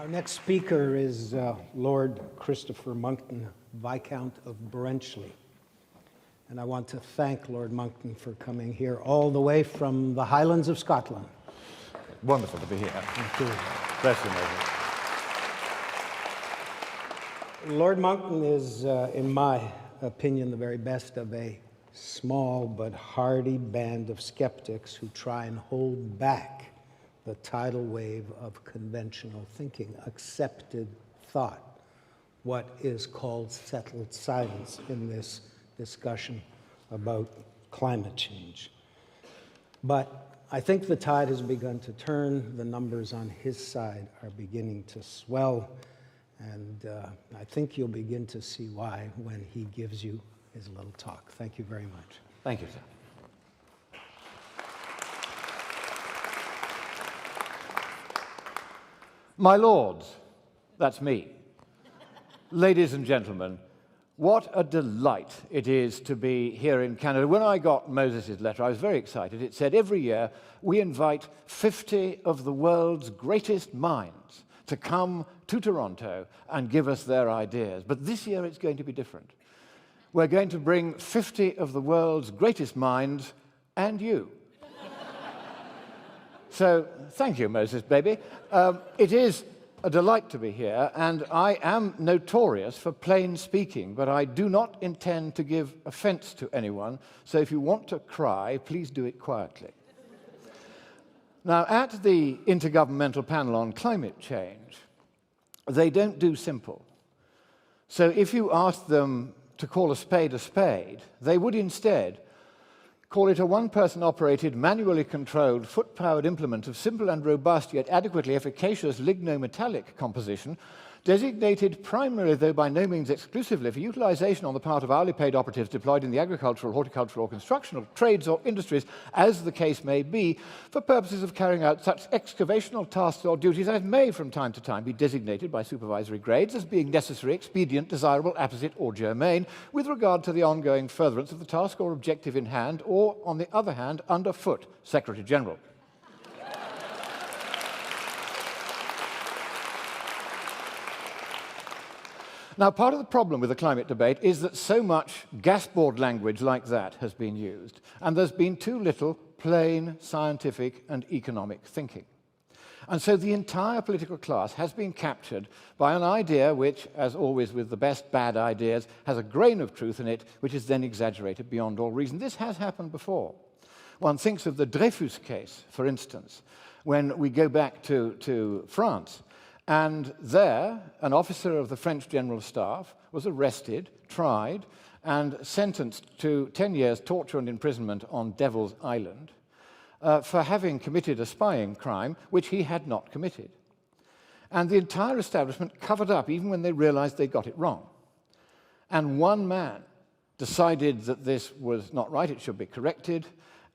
Our next speaker is Lord Christopher Monckton, Viscount of Brenchley. And I want to thank Lord Monckton for coming here all the way from the Highlands of Scotland. Wonderful to be here. Thank you. Bless you, Moses. Lord Monckton is, in my opinion, the very best of a small but hardy band of skeptics who try and hold back the tidal wave of conventional thinking, accepted thought, what is called settled science in this discussion about climate change. But I think the tide has begun to turn. The numbers on his side are beginning to swell, and I think you'll begin to see why when he gives you his little talk. Thank you very much. Thank you, sir. My lords, that's me. Ladies and gentlemen, what a delight it is to be here in Canada. When I got Moses' letter, I was very excited. It said, every year we invite 50 of the world's greatest minds to come to Toronto and give us their ideas. But this year it's going to be different. We're going to bring 50 of the world's greatest minds and you. So, thank you, Moses, baby. It is a delight to be here, and I am notorious for plain speaking, but I do not intend to give offense to anyone, so if you want to cry, please do it quietly. Now, at the Intergovernmental Panel on Climate Change, they don't do simple. So if you ask them to call a spade, they would instead call it a one-person-operated, manually controlled, foot-powered implement of simple and robust, yet adequately efficacious lignometallic composition, designated primarily, though by no means exclusively, for utilization on the part of hourly paid operatives deployed in the agricultural, horticultural, or constructional trades or industries, as the case may be, for purposes of carrying out such excavational tasks or duties as may from time to time be designated by supervisory grades as being necessary, expedient, desirable, apposite, or germane, with regard to the ongoing furtherance of the task or objective in hand, or, on the other hand, underfoot, Secretary-General. Now, part of the problem with the climate debate is that so much gasboard language like that has been used, and there's been too little plain scientific and economic thinking. And so the entire political class has been captured by an idea which, as always with the best bad ideas, has a grain of truth in it, which is then exaggerated beyond all reason. This has happened before. One thinks of the Dreyfus case, for instance, when we go back to France. And there, an officer of the French General Staff was arrested, tried, and sentenced to 10 years torture and imprisonment on Devil's Island for having committed a spying crime which he had not committed. And the entire establishment covered up even when they realized they got it wrong. And one man decided that this was not right, it should be corrected,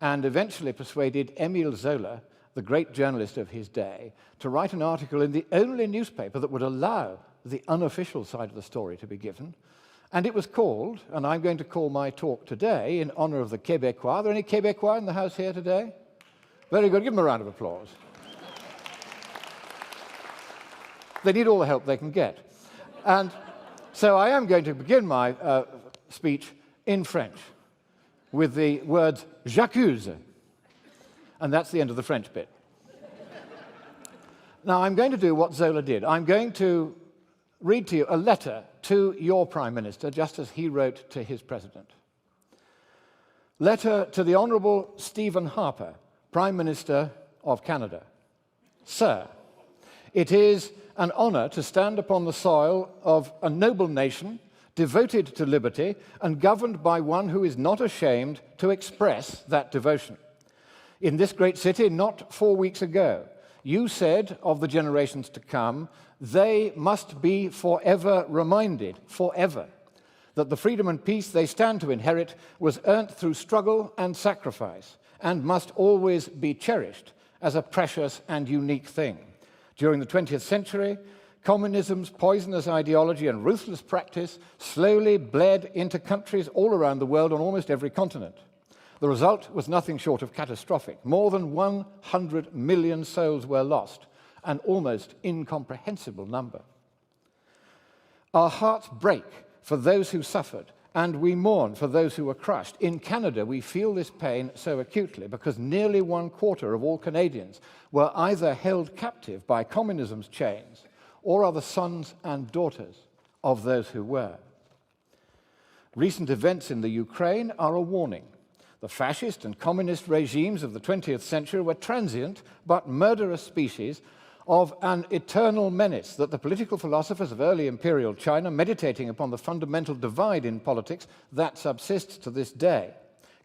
and eventually persuaded Émile Zola, the great journalist of his day, to write an article in the only newspaper that would allow the unofficial side of the story to be given. And it was called, and I'm going to call my talk today in honor of the Québécois. Are there any Québécois in the house here today? Very good. Give them a round of applause. They need all the help they can get. And so I am going to begin my speech in French with the words j'accuse. And that's the end of the French bit. Now, I'm going to do what Zola did. I'm going to read to you a letter to your Prime Minister, just as he wrote to his President. Letter to the Honourable Stephen Harper, Prime Minister of Canada. Sir, it is an honour to stand upon the soil of a noble nation, devoted to liberty, and governed by one who is not ashamed to express that devotion. In this great city, not 4 weeks ago, you said of the generations to come, they must be forever reminded, forever, that the freedom and peace they stand to inherit was earned through struggle and sacrifice, and must always be cherished as a precious and unique thing. During the 20th century, communism's poisonous ideology and ruthless practice slowly bled into countries all around the world on almost every continent. The result was nothing short of catastrophic. More than 100 million souls were lost, an almost incomprehensible number. Our hearts break for those who suffered, and we mourn for those who were crushed. In Canada, we feel this pain so acutely because nearly 1/4 of all Canadians were either held captive by communism's chains or are the sons and daughters of those who were. Recent events in the Ukraine are a warning. The fascist and communist regimes of the 20th century were transient but murderous species of an eternal menace that the political philosophers of early imperial China, meditating upon the fundamental divide in politics that subsists to this day,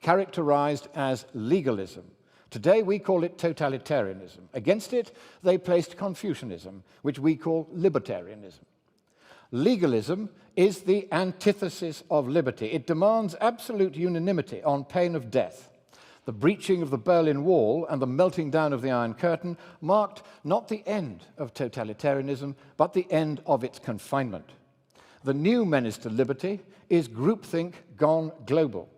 characterized as legalism. Today we call it totalitarianism. Against it, they placed Confucianism, which we call libertarianism. Legalism is the antithesis of liberty. It demands absolute unanimity on pain of death. The breaching of the Berlin Wall and the melting down of the Iron Curtain marked not the end of totalitarianism, but the end of its confinement. The new menace to liberty is groupthink gone global.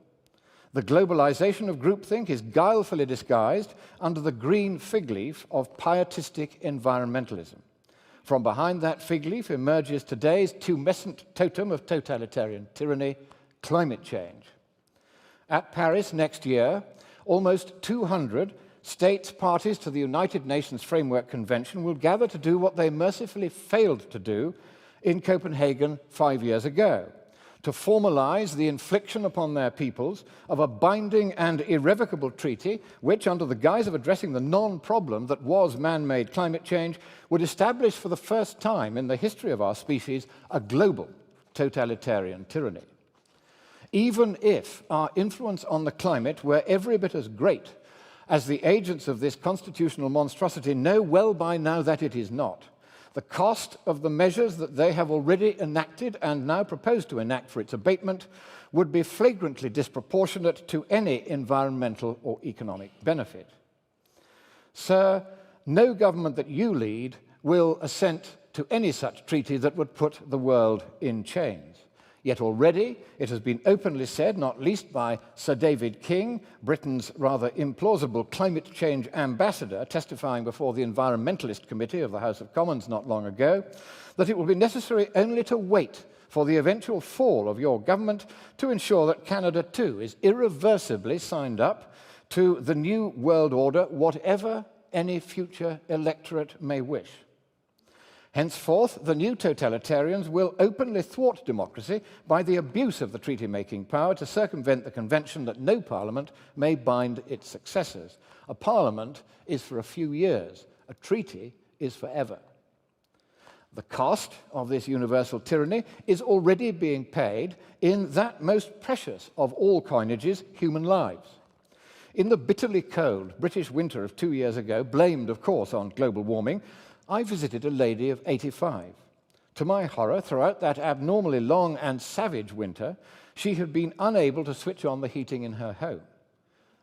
The globalization of groupthink is guilefully disguised under the green fig leaf of pietistic environmentalism. From behind that fig leaf emerges today's tumescent totem of totalitarian tyranny, climate change. At Paris next year, almost 200 states parties to the United Nations Framework Convention will gather to do what they mercifully failed to do in Copenhagen 5 years ago, to formalize the infliction upon their peoples of a binding and irrevocable treaty which, under the guise of addressing the non-problem that was man-made climate change, would establish for the first time in the history of our species a global totalitarian tyranny. Even if our influence on the climate were every bit as great as the agents of this constitutional monstrosity know well by now that it is not, the cost of the measures that they have already enacted and now propose to enact for its abatement would be flagrantly disproportionate to any environmental or economic benefit. Sir, no government that you lead will assent to any such treaty that would put the world in chains. Yet already it has been openly said, not least by Sir David King, Britain's rather implausible climate change ambassador, testifying before the Environmentalist Committee of the House of Commons not long ago, that it will be necessary only to wait for the eventual fall of your government to ensure that Canada too is irreversibly signed up to the new world order, whatever any future electorate may wish. Henceforth, the new totalitarians will openly thwart democracy by the abuse of the treaty-making power to circumvent the convention that no parliament may bind its successors. A parliament is for a few years. A treaty is forever. The cost of this universal tyranny is already being paid in that most precious of all coinages, human lives. In the bitterly cold British winter of 2 years ago, blamed, of course, on global warming, I visited a lady of 85. To my horror, throughout that abnormally long and savage winter, she had been unable to switch on the heating in her home.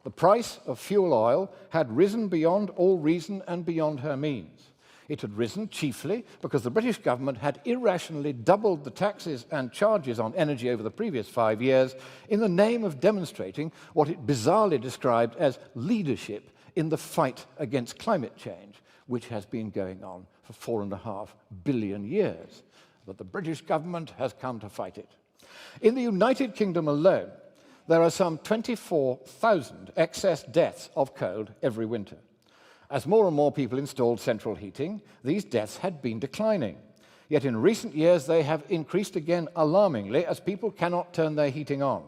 The price of fuel oil had risen beyond all reason and beyond her means. It had risen chiefly because the British government had irrationally doubled the taxes and charges on energy over the previous 5 years in the name of demonstrating what it bizarrely described as leadership in the fight against climate change, which has been going on for 4.5 billion years. But the British government has come to fight it. In the United Kingdom alone, there are some 24,000 excess deaths of cold every winter. As more and more people installed central heating, these deaths had been declining. Yet in recent years, they have increased again alarmingly as people cannot turn their heating on.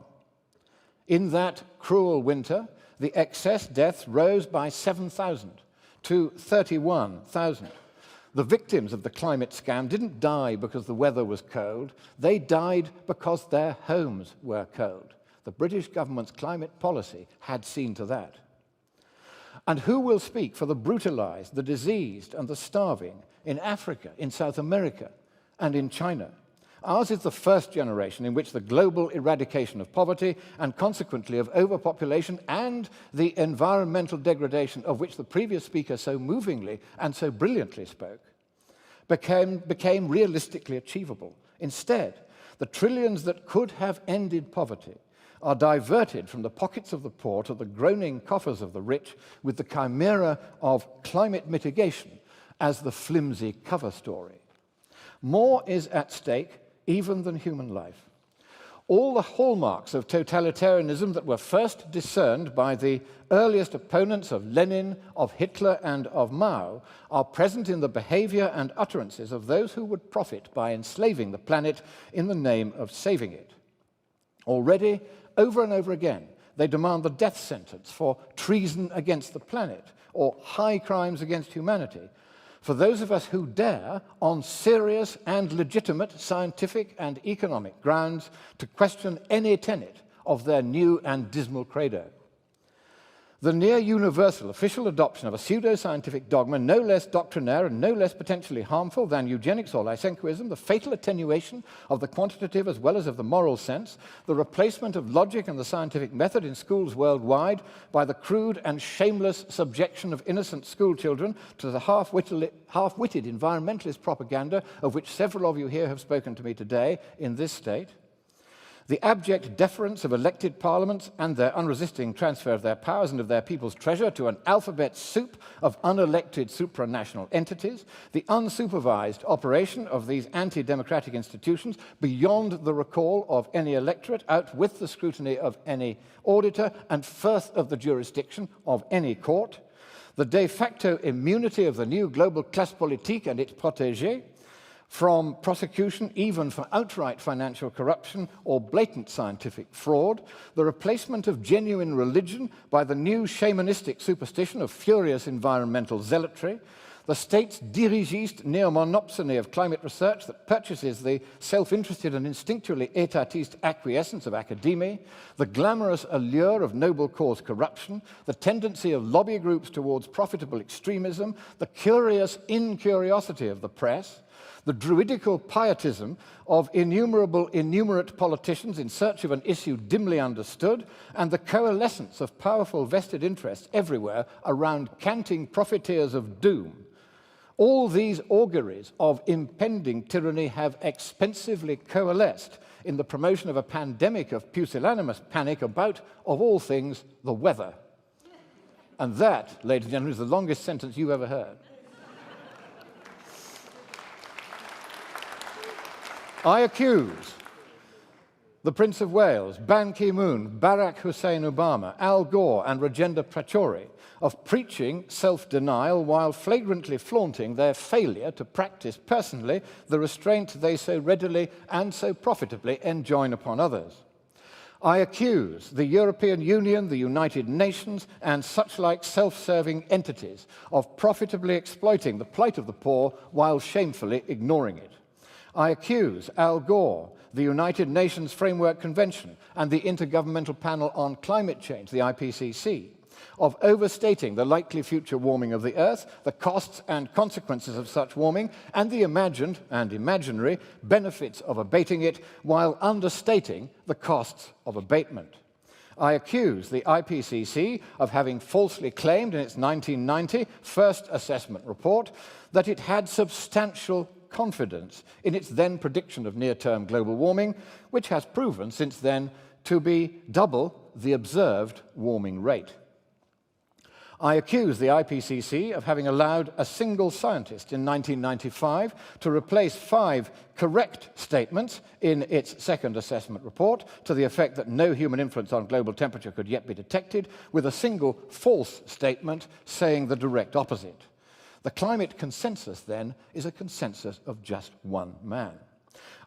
In that cruel winter, the excess deaths rose by 7,000. To 31,000. The victims of the climate scam didn't die because the weather was cold. They died because their homes were cold. The British government's climate policy had seen to that. And who will speak for the brutalized, the diseased, and the starving in Africa, in South America, and in China? Ours is the first generation in which the global eradication of poverty and consequently of overpopulation and the environmental degradation of which the previous speaker so movingly and so brilliantly spoke became realistically achievable. Instead, the trillions that could have ended poverty are diverted from the pockets of the poor to the groaning coffers of the rich with the chimera of climate mitigation as the flimsy cover story. More is at stake even than human life. All the hallmarks of totalitarianism that were first discerned by the earliest opponents of Lenin, of Hitler, and of Mao are present in the behavior and utterances of those who would profit by enslaving the planet in the name of saving it. Already, over and over again, they demand the death sentence for treason against the planet or high crimes against humanity. For those of us who dare, on serious and legitimate scientific and economic grounds, to question any tenet of their new and dismal credo. The near-universal official adoption of a pseudo-scientific dogma no less doctrinaire and no less potentially harmful than eugenics or Lysenkoism, the fatal attenuation of the quantitative as well as of the moral sense, the replacement of logic and the scientific method in schools worldwide by the crude and shameless subjection of innocent schoolchildren to the half-witted environmentalist propaganda of which several of you here have spoken to me today in this state, the abject deference of elected parliaments and their unresisting transfer of their powers and of their people's treasure to an alphabet soup of unelected supranational entities, the unsupervised operation of these anti-democratic institutions beyond the recall of any electorate, out with the scrutiny of any auditor, and firth of the jurisdiction of any court, the de facto immunity of the new global classe politique and its protégés, from prosecution even for outright financial corruption or blatant scientific fraud, the replacement of genuine religion by the new shamanistic superstition of furious environmental zealotry, the state's dirigiste neo-monopsony of climate research that purchases the self-interested and instinctually etatiste acquiescence of academia, the glamorous allure of noble cause corruption, the tendency of lobby groups towards profitable extremism, the curious incuriosity of the press, the druidical pietism of innumerable innumerate politicians in search of an issue dimly understood, and the coalescence of powerful vested interests everywhere around canting profiteers of doom. All these auguries of impending tyranny have expensively coalesced in the promotion of a pandemic of pusillanimous panic about, of all things, the weather. And that, ladies and gentlemen, is the longest sentence you ever heard. I accuse the Prince of Wales, Ban Ki-moon, Barack Hussein Obama, Al Gore, and Rajendra Pachauri of preaching self-denial while flagrantly flaunting their failure to practice personally the restraint they so readily and so profitably enjoin upon others. I accuse the European Union, the United Nations, and such-like self-serving entities of profitably exploiting the plight of the poor while shamefully ignoring it. I accuse Al Gore, the United Nations Framework Convention, and the Intergovernmental Panel on Climate Change, the IPCC, of overstating the likely future warming of the Earth, the costs and consequences of such warming, and the imagined and imaginary benefits of abating it, while understating the costs of abatement. I accuse the IPCC of having falsely claimed in its 1990 first assessment report that it had substantial confidence in its then prediction of near-term global warming, which has proven since then to be double the observed warming rate. I accuse the IPCC of having allowed a single scientist in 1995 to replace 5 correct statements in its second assessment report to the effect that no human influence on global temperature could yet be detected, with a single false statement saying the direct opposite. The climate consensus, then, is a consensus of just one man.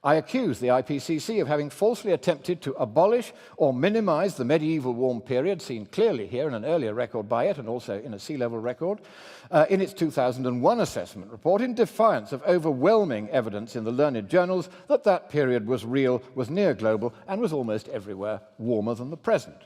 I accuse the IPCC of having falsely attempted to abolish or minimize the medieval warm period, seen clearly here in an earlier record by it and also in a sea level record, in its 2001 assessment report, in defiance of overwhelming evidence in the learned journals that that period was real, was near global, and was almost everywhere warmer than the present.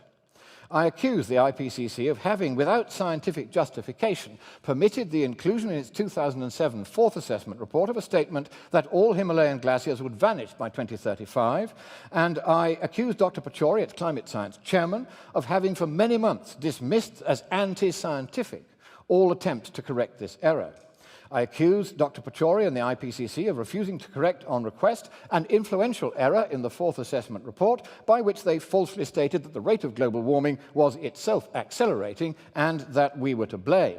I accuse the IPCC of having, without scientific justification, permitted the inclusion in its 2007 fourth assessment report of a statement that all Himalayan glaciers would vanish by 2035, and I accuse Dr. Pachauri, its climate science chairman, of having for many months dismissed as anti-scientific all attempts to correct this error. I accuse Dr. Pachauri and the IPCC of refusing to correct on request an influential error in the fourth assessment report by which they falsely stated that the rate of global warming was itself accelerating and that we were to blame.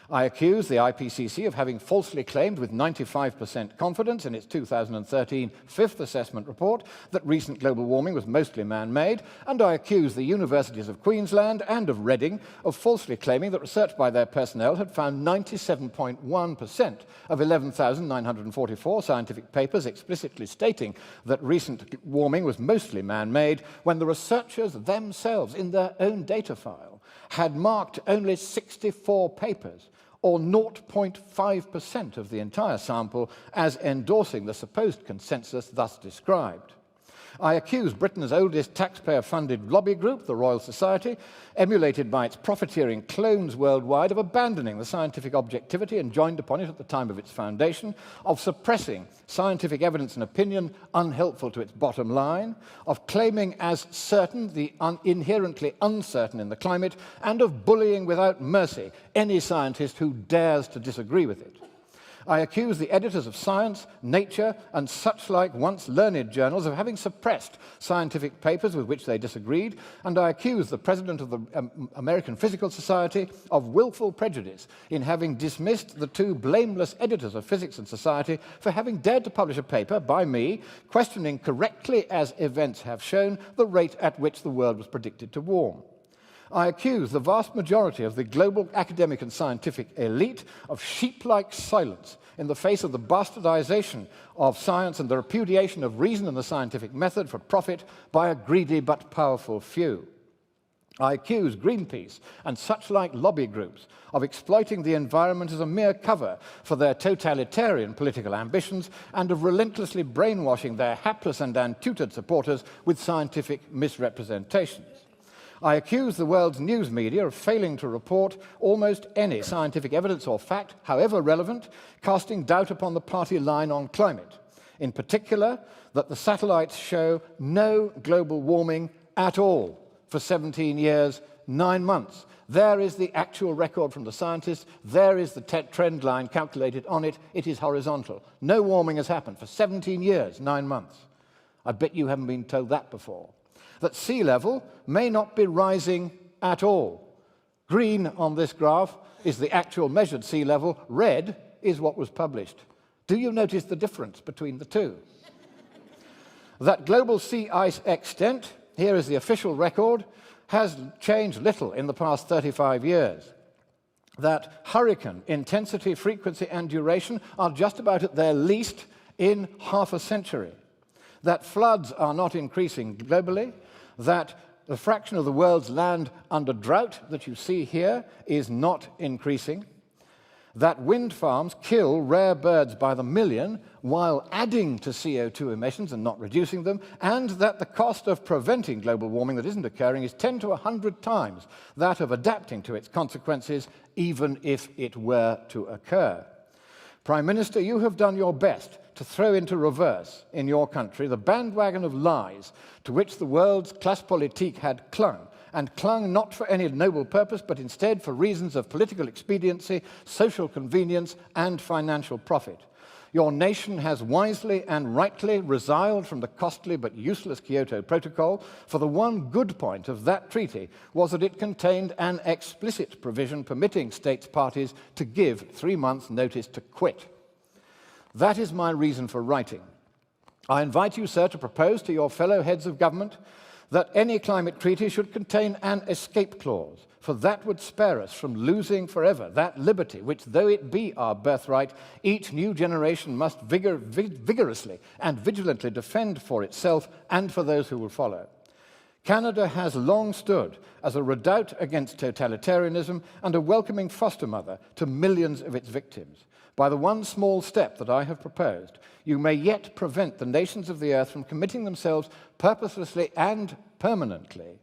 I accuse the IPCC of having falsely claimed with 95% confidence in its 2013 fifth assessment report that recent global warming was mostly man-made, and I accuse the universities of Queensland and of Reading of falsely claiming that research by their personnel had found 97.1% of 11,944 scientific papers explicitly stating that recent warming was mostly man-made, when the researchers themselves, in their own data file, had marked only 64 papers, or 0.5% of the entire sample, as endorsing the supposed consensus thus described. I accuse Britain's oldest taxpayer-funded lobby group, the Royal Society, emulated by its profiteering clones worldwide, of abandoning the scientific objectivity enjoined upon it at the time of its foundation, of suppressing scientific evidence and opinion unhelpful to its bottom line, of claiming as certain the inherently uncertain in the climate, and of bullying without mercy any scientist who dares to disagree with it. I accuse the editors of Science, Nature, and such-like once learned journals of having suppressed scientific papers with which they disagreed, and I accuse the president of the American Physical Society of willful prejudice in having dismissed the two blameless editors of Physics and Society for having dared to publish a paper by me questioning correctly, as events have shown, the rate at which the world was predicted to warm. I accuse the vast majority of the global academic and scientific elite of sheep-like silence in the face of the bastardization of science and the repudiation of reason and the scientific method for profit by a greedy but powerful few. I accuse Greenpeace and such-like lobby groups of exploiting the environment as a mere cover for their totalitarian political ambitions and of relentlessly brainwashing their hapless and untutored supporters with scientific misrepresentations. I accuse the world's news media of failing to report almost any scientific evidence or fact, however relevant, casting doubt upon the party line on climate. In particular, that the satellites show no global warming at all for 17 years, 9 months. There is the actual record from the scientists. There is the trend line calculated on it. It is horizontal. No warming has happened for 17 years, 9 months. I bet you haven't been told that before. That sea level may not be rising at all. Green on this graph is the actual measured sea level. Red is what was published. Do you notice the difference between the two? That global sea ice extent, here is the official record, has changed little in the past 35 years. That hurricane intensity, frequency, and duration are just about at their least in half a century. That floods are not increasing globally, that the fraction of the world's land under drought that you see here is not increasing, that wind farms kill rare birds by the million while adding to CO2 emissions and not reducing them, and that the cost of preventing global warming that isn't occurring is 10 to 100 times that of adapting to its consequences, even if it were to occur. Prime Minister, you have done your best to throw into reverse in your country the bandwagon of lies to which the world's classe politique had clung, and clung not for any noble purpose, but instead for reasons of political expediency, social convenience, and financial profit. Your nation has wisely and rightly resiled from the costly but useless Kyoto Protocol, for the one good point of that treaty was that it contained an explicit provision permitting states parties to give 3 months' notice to quit. That is my reason for writing. I invite you, sir, to propose to your fellow heads of government that any climate treaty should contain an escape clause, for that would spare us from losing forever that liberty which, though it be our birthright, each new generation must vigorously and vigilantly defend for itself and for those who will follow. Canada has long stood as a redoubt against totalitarianism and a welcoming foster mother to millions of its victims. By the one small step that I have proposed, you may yet prevent the nations of the earth from committing themselves purposelessly and permanently,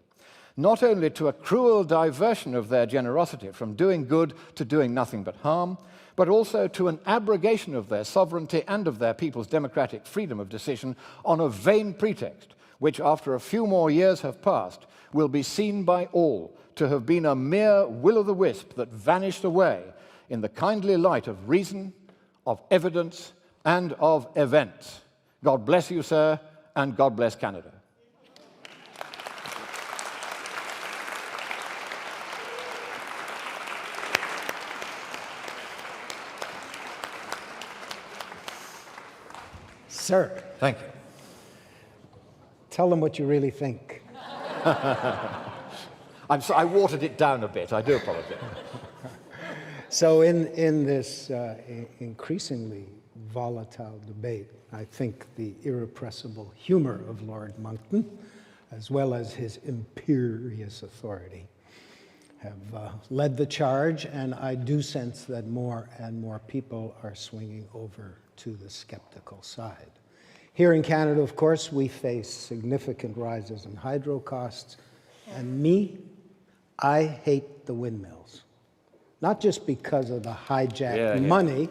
not only to a cruel diversion of their generosity from doing good to doing nothing but harm, but also to an abrogation of their sovereignty and of their people's democratic freedom of decision on a vain pretext, which after a few more years have passed, will be seen by all to have been a mere will-o'-the-wisp that vanished away in the kindly light of reason, of evidence, and of events. God bless you, sir, and God bless Canada. Sir, Thank you. tell them what you really think. I watered it down a bit. I do apologize. So in this increasingly volatile debate, I think the irrepressible humor of Lord Monckton, as well as his imperious authority, have led the charge, and I do sense that more and more people are swinging over to the skeptical side. Here in Canada, of course, we face significant rises in hydro costs, and I hate the windmills. Not just because of the hijacked money,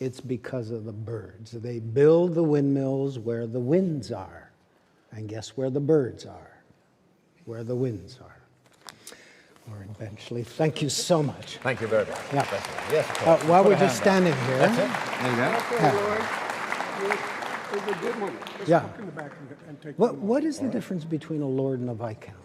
it's because of the birds. They build the windmills where the winds are. And guess where the birds are? Where the winds are. Or eventually. Thank you so much. Thank you very much. Yeah. Yes, of course. While Put a we're just hand standing down. here. That's it. There you go. Okay, Lord. It was a good one. Let's Yeah. walk in the back and take them all. What is the difference between a lord and a viscount?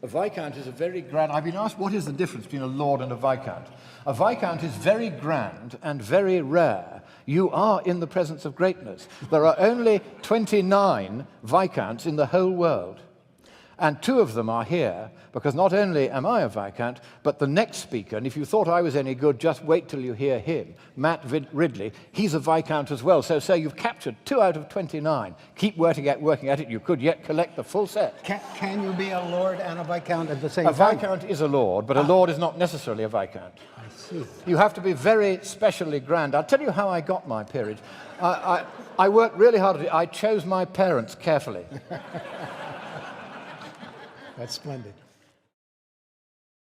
A viscount is a very grand... I've been asked what is the difference between a lord and a viscount. A viscount is very grand and very rare. You are in the presence of greatness. There are only 29 viscounts in the whole world. And 2 of them are here, because not only am I a viscount, but the next speaker, and if you thought I was any good, just wait till you hear him, Matt Ridley, he's a viscount as well. So you've captured 2 out of 29. Keep working at it. You could yet collect the full set. Can you be a lord and a viscount at the same A time? viscount is a lord, but a lord is not necessarily a viscount. I see. You have to be very specially grand. I'll tell you how I got my peerage. I worked really hard at it. I chose my parents carefully. That's splendid.